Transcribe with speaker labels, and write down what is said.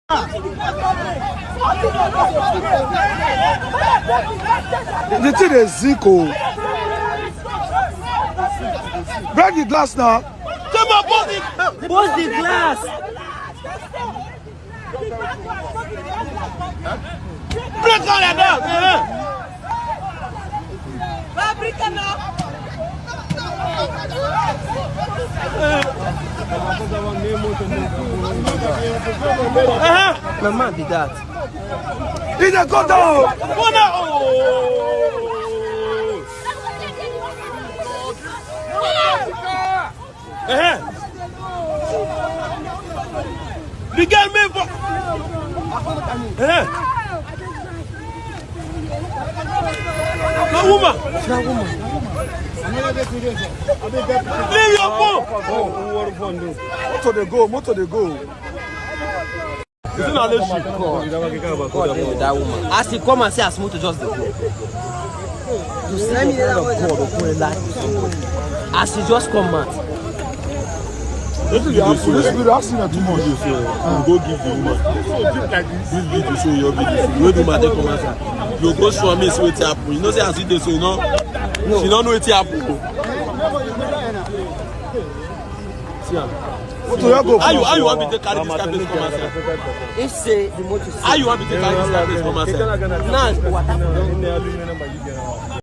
Speaker 1: The thing is Zico. Break the glass now.
Speaker 2: Come on, post the glass. Break all that down. My man did that.
Speaker 1: He didn't go down.
Speaker 2: The girl made for. No woman. Leave your phone.
Speaker 1: Motor they go. Motor they go.
Speaker 2: It's not a
Speaker 3: that woman. As he come and say as motor just go. You send me that as he just come out.
Speaker 1: This video asking her too much.
Speaker 2: Go give the woman. This video show your video. You do my comment. You go show me see what happen. You know say as it dey so you know. She don't know what happen. See am. How you want me to carry this cabbage come outside?
Speaker 3: If say the motor.
Speaker 2: How you want me to carry this cabbage come outside?
Speaker 3: Now what happened?